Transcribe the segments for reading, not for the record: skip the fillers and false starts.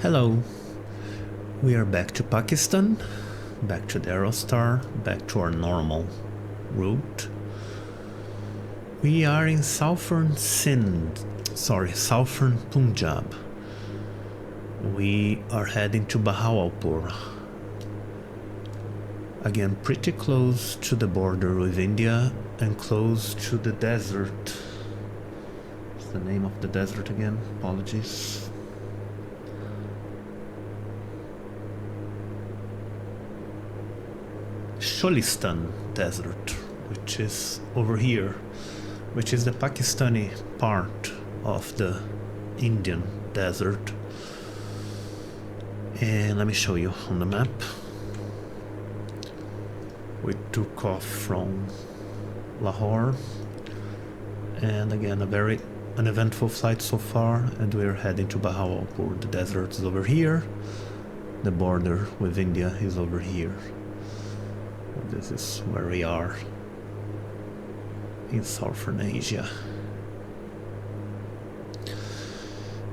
Hello, we are back to Pakistan, back to the Aerostar, back to our normal route. We are in southern Punjab. We are heading to Bahawalpur. Again, pretty close to the border with India and close to the desert. What's the name of the desert again? Apologies. Sholistan Desert, which is over here, which is the Pakistani part of the Indian desert. And let me show you on the map. We took off from Lahore, and again a very uneventful flight so far, and we're heading to Bahawalpur. The desert is over here, the border with India is over here. This is where we are in southern Asia.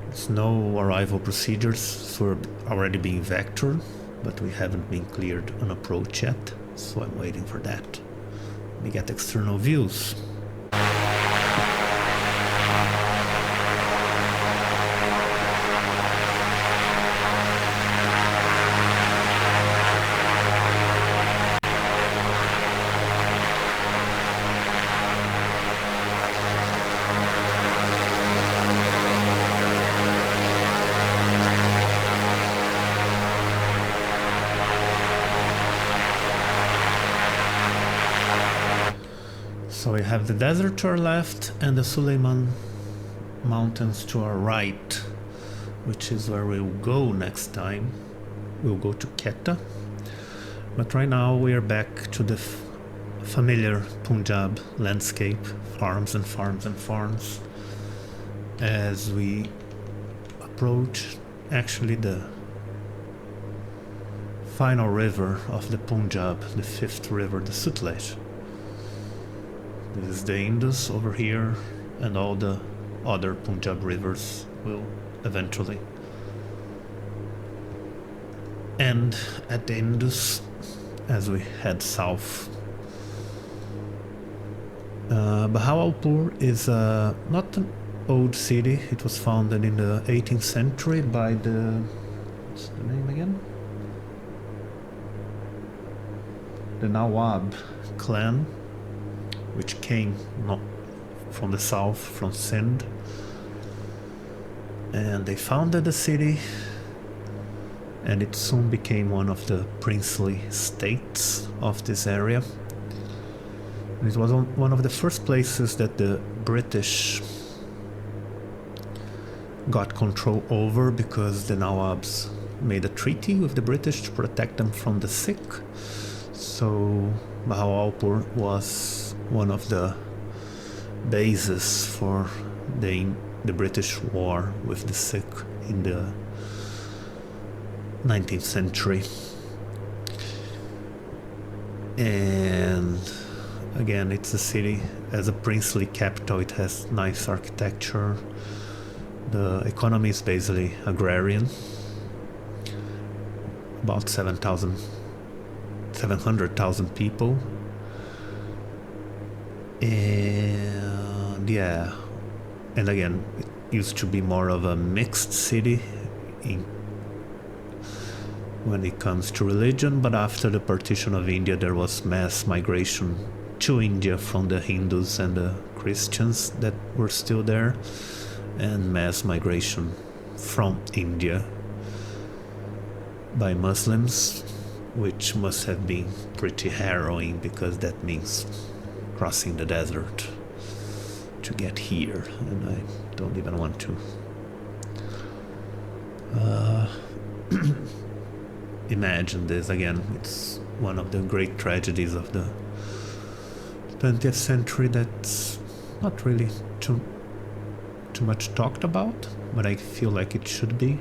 There's no arrival procedures, so we're already being vectored, but we haven't been cleared on approach yet, so I'm waiting for that. Let me get external views. So we have the desert to our left and the Suleiman Mountains to our right, which is where we'll go next time. We'll go to Quetta. But right now we are back to the familiar Punjab landscape, farms and farms and farms, as we approach actually the final river of the Punjab, the fifth river, the Sutlej. This is the Indus over here, and all the other Punjab rivers will eventually end at the Indus as we head south. Bahawalpur is not an old city. It was founded in the 18th century by the... what's the name again? The Nawab clan, which came not from the south, from Sindh, and they founded the city, and it soon became one of the princely states of this area. And it was one of the first places that the British got control over, because the Nawabs made a treaty with the British to protect them from the Sikh. So Bahawalpur was one of the bases for the British war with the Sikh in the 19th century. And again, it's a city as a princely capital. It has nice architecture. The economy is basically agrarian. About 700,000 people. And yeah, and again, it used to be more of a mixed city when it comes to religion, but after the partition of India there was mass migration to India from the Hindus and the Christians that were still there, and mass migration from India by Muslims, which must have been pretty harrowing, because that means crossing the desert to get here, and I don't even want to imagine this again. It's one of the great tragedies of the 20th century that's not really too much talked about, but I feel like it should be.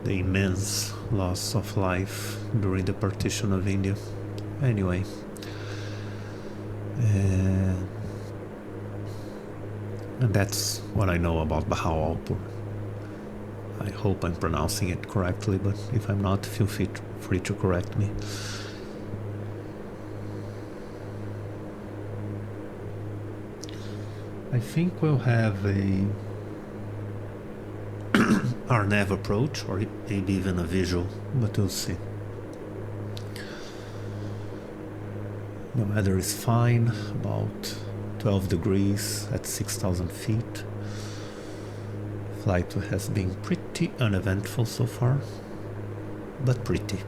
The immense loss of life during the partition of India. Anyway, and that's what I know about Bahawalpur. I hope I'm pronouncing it correctly, but if I'm not, feel free to correct me. I think we'll have a our nav approach, or maybe even a visual, but we'll see. The weather is fine, about 12 degrees at 6,000 feet. Flight has been pretty uneventful so far, but pretty.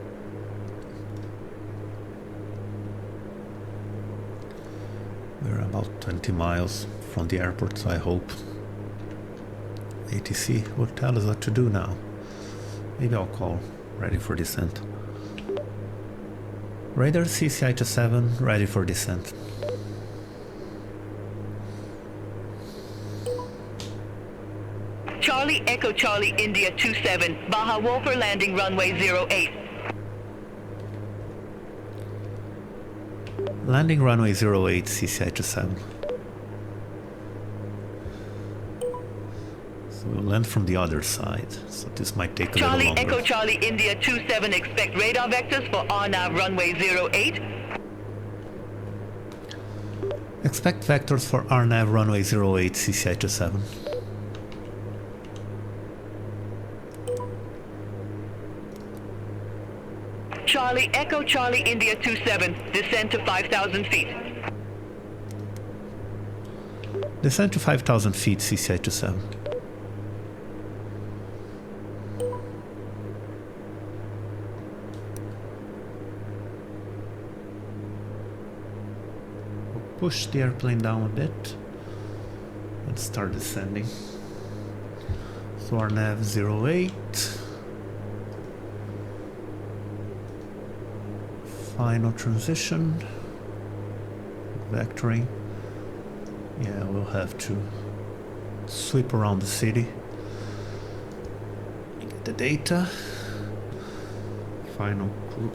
We're about 20 miles from the airport, so I hope ATC will tell us what to do now. Maybe I'll call ready for descent. Radar CCI-27 ready for descent. Charlie Echo Charlie India 27, Bahawalpur landing runway 08. Landing runway 08 CCI-27. So we'll land from the other side, so this might take a little longer. Charlie Echo Charlie India 27, expect radar vectors for RNAV runway 08. Expect vectors for RNAV runway 08 CCI-27. Charlie Echo Charlie India 27, descend to 5,000 feet. Descend to 5,000 feet CCI-27. Push the airplane down a bit and start descending. So our nav 08. Final transition. Vectoring. Yeah, we'll have to sweep around the city. Get the data. Final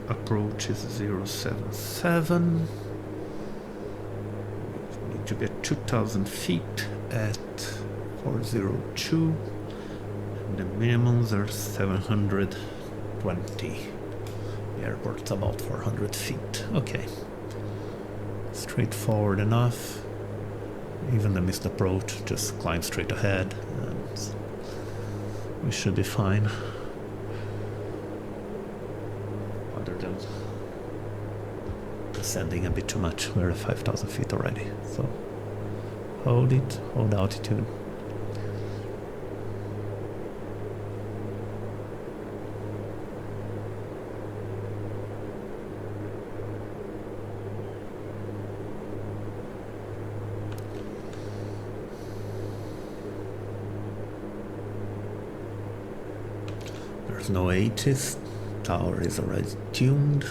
approach is 077. To get 2,000 feet at 402, and the minimums are 720. The airport's about 400 feet. Okay, straightforward enough. Even the missed approach, just climb straight ahead and we should be fine. Other than ascending a bit too much. We're at 5,000 feet already, so hold it, hold altitude. There's no H's, tower is already tuned.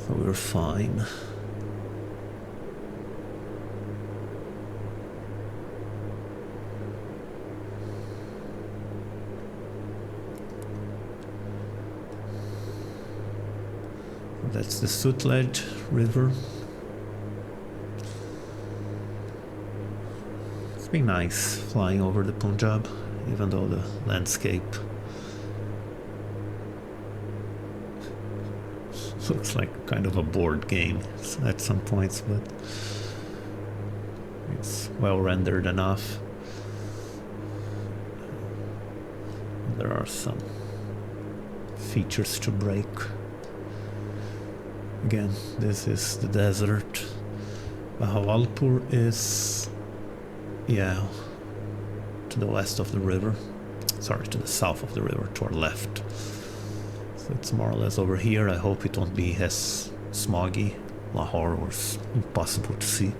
So we're fine. That's the Sutlej River. It's been nice flying over the Punjab, even though the landscape looks like kind of a board game at some points, but it's well rendered enough. There are some features to break. Again, this is the desert. Bahawalpur is, yeah, to the west of the river. Sorry, to the south of the river, to our left. So it's more or less over here. I hope it won't be as smoggy. Lahore was impossible to see.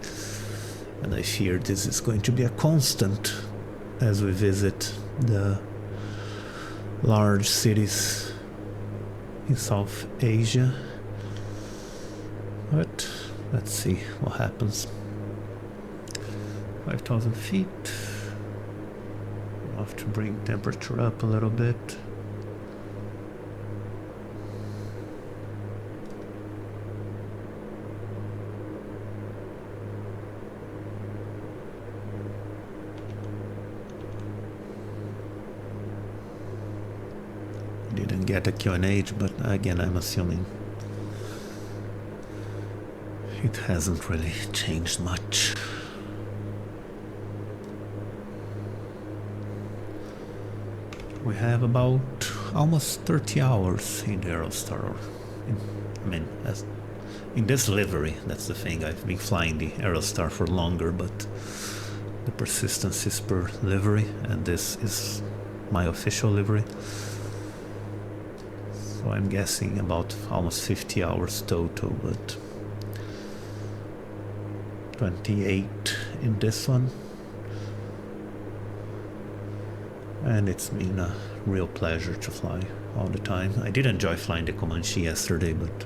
And I fear this is going to be a constant as we visit the large cities in South Asia. But let's see what happens. 5,000 feet. We'll have to bring temperature up a little bit. Didn't get a QNH, but again, I'm assuming it hasn't really changed much. We have about almost 30 hours in the Aerostar. In this livery, that's the thing. I've been flying the Aerostar for longer, but the persistence is per livery, and this is my official livery. So I'm guessing about almost 50 hours total, but 28 in this one. And it's been a real pleasure to fly all the time. I did enjoy flying the Comanche yesterday, but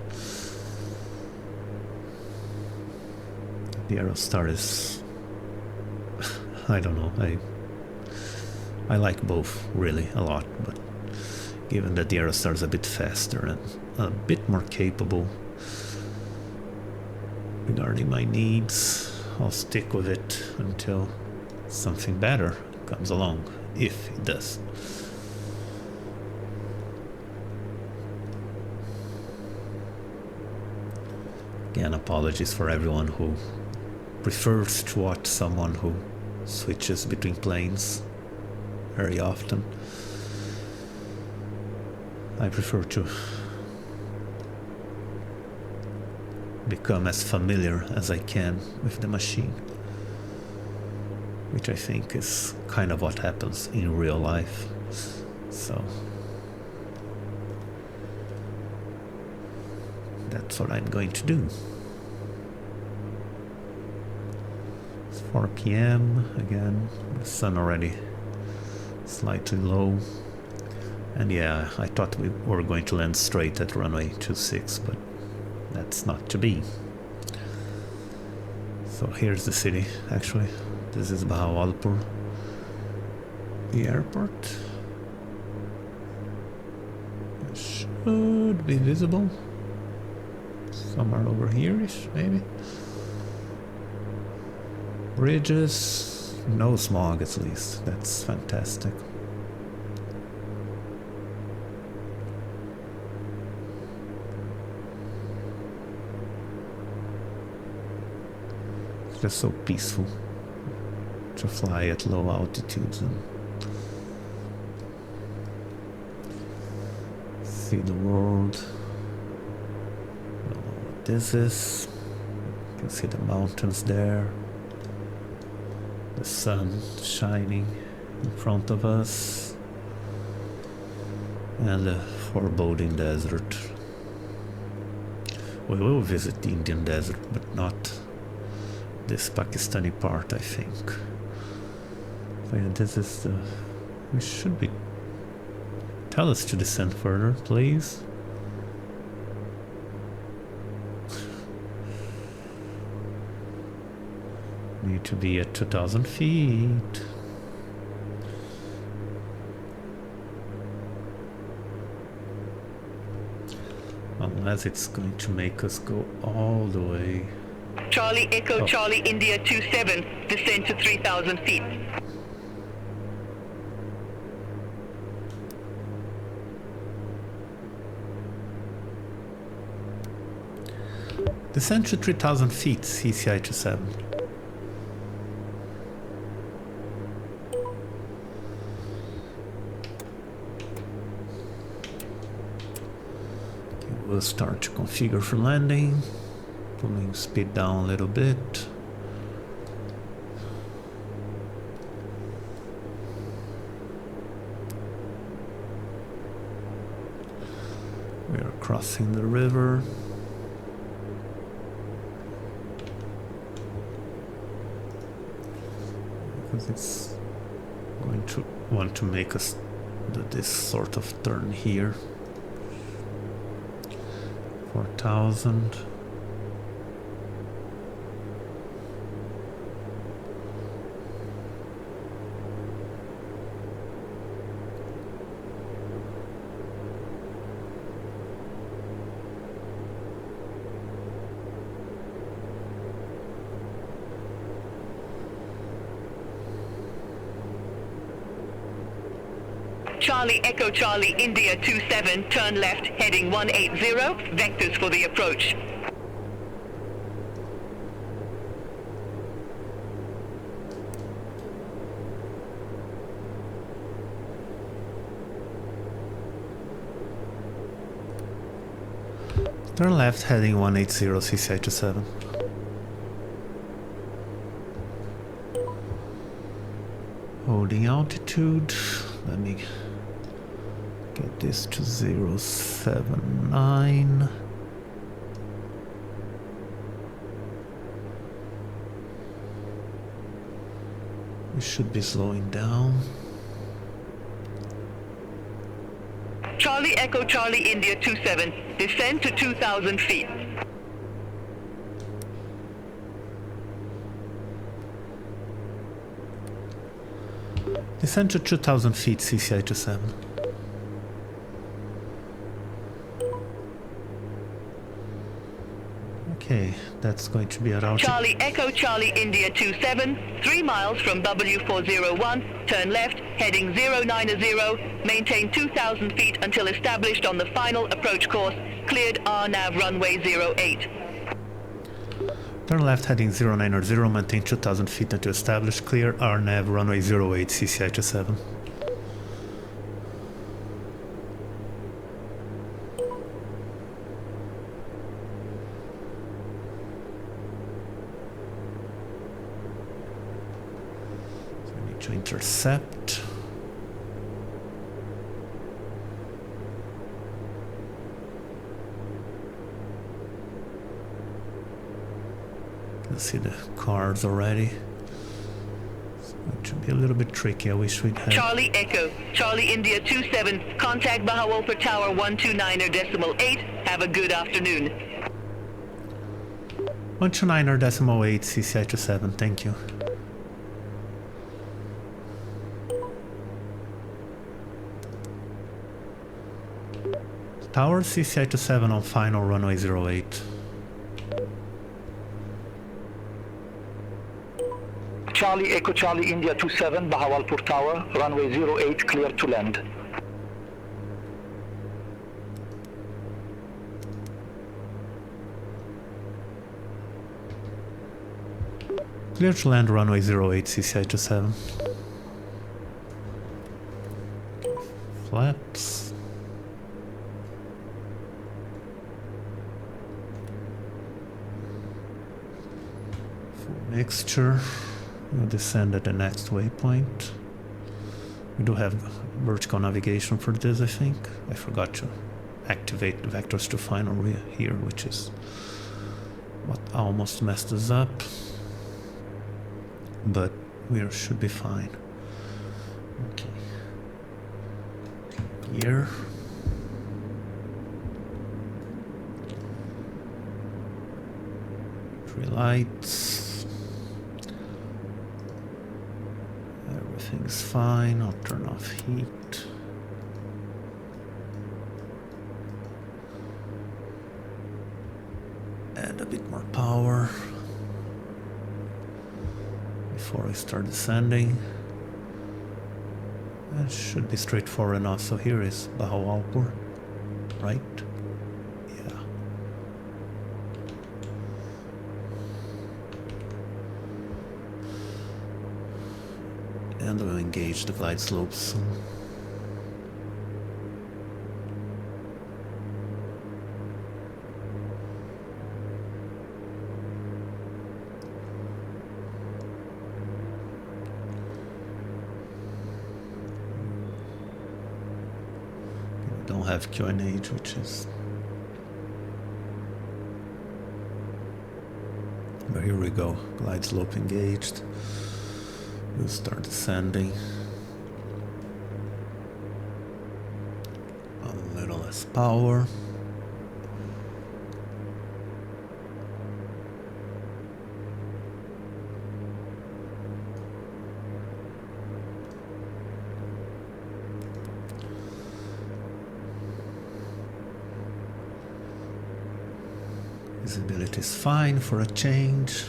the Aerostar is... I don't know, I like both really a lot, but given that the Aerostar is a bit faster and a bit more capable regarding my needs, I'll stick with it until something better comes along, if it does. Again, apologies for everyone who prefers to watch someone who switches between planes very often. I prefer to become as familiar as I can with the machine, which I think is kind of what happens in real life. So that's what I'm going to do. It's 4 p.m. again, the sun already slightly low. And yeah, I thought we were going to land straight at runway 26, but that's not to be. So here's the city, actually. This is Bahawalpur, the airport. It should be visible somewhere over here-ish, maybe. Bridges, no smog at least. That's fantastic. It's just so peaceful to fly at low altitudes and see the world. I don't know what this is. You can see the mountains there, the sun shining in front of us, and the foreboding desert. We will visit the Indian desert, but not this Pakistani part, I think. So yeah, this is the... We should be... Tell us to descend further, please. Need to be at 2,000 feet. Unless it's going to make us go all the way. Charlie Echo Charlie India 27, descend to 3,000 feet. Descend to 3,000 feet, CCI 27. We'll start to configure for landing, pulling speed down a little bit. We are crossing the river. Because it's going to want to make us do this sort of turn here. 4,000. Charlie Echo Charlie India 27, turn left, heading 180, vectors for the approach. Turn left, heading 180, CCI 27. Holding altitude. Let me get this to 079. We should be slowing down. Charlie Echo Charlie India 27, descend to 2,000 feet. Descend to 2,000 feet, CCI 27. Okay, that's going to be at altitude. Charlie Echo Charlie India 27, 3 miles from W401, turn left, heading 090, maintain 2,000 feet until established on the final approach course, cleared RNAV runway 08. Turn left, heading 090, maintain 2,000 feet until established, clear RNAV runway 08, CCI 27. To intercept. You can see the cars already. It's going to be a little bit tricky. I wish we'd had. Charlie Echo, Charlie India 27, contact Bahawalpur Tower 129.8. Have a good afternoon. 129.8 CCI 27, thank you. Tower CCI 27 on final runway 08. Charlie Echo Charlie India 27, Bahawalpur Tower, runway 08, clear to land. Clear to land runway 08, CCI 27. Flaps. Mixture. We'll descend at the next waypoint. We do have vertical navigation for this, I think. I forgot to activate the vectors to final here, which is what almost messed us up. But we should be fine. Okay. Here. Three lights. Everything's fine. I'll turn off heat. Add a bit more power before I start descending. That should be straightforward enough. So here is Bahawalpur, right? Yeah. And we'll engage the glide slopes soon. We don't have QNH, which is... But here we go, glide slope engaged. We'll start descending. A little less power. Visibility is fine for a change.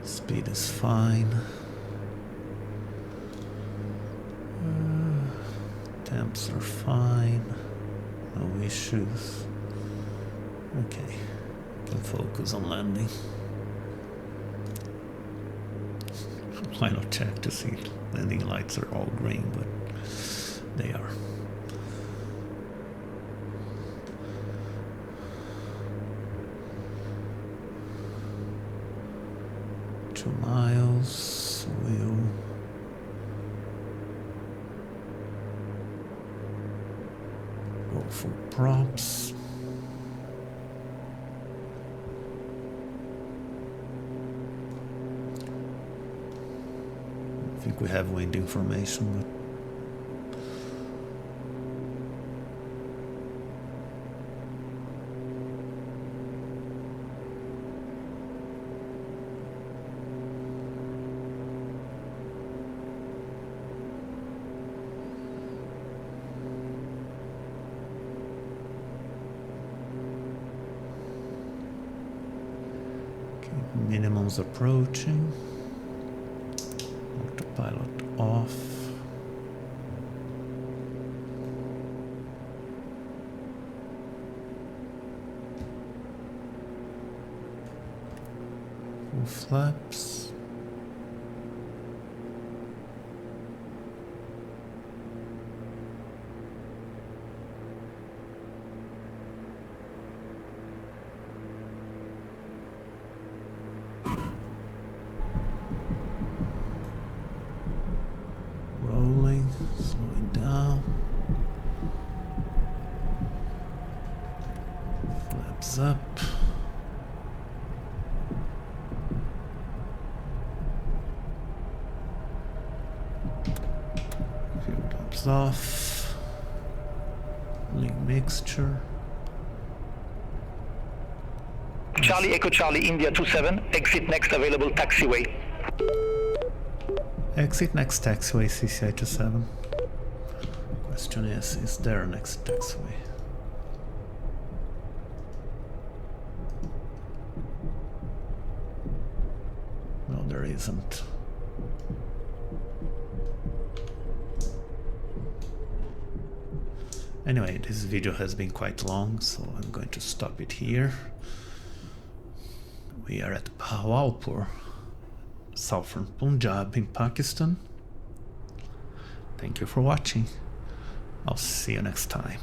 Speed is fine. Temps are fine. No issues. Okay, can focus on landing. Why not check to see if landing lights are all green, but they are. Two miles, we'll go for props. I think we have wind information, but minimum's approaching. Autopilot off. Full flaps. Slowing down. Flaps up. Fuel dumps off. Link mixture. Charlie Echo Charlie India 27, exit next available taxiway. Exit next taxiway, CCI 27. Question is there a next taxiway? No, there isn't. Anyway, this video has been quite long, so I'm going to stop it here. We are at Bahawalpur, southern Punjab in Pakistan. Thank you for watching. I'll see you next time.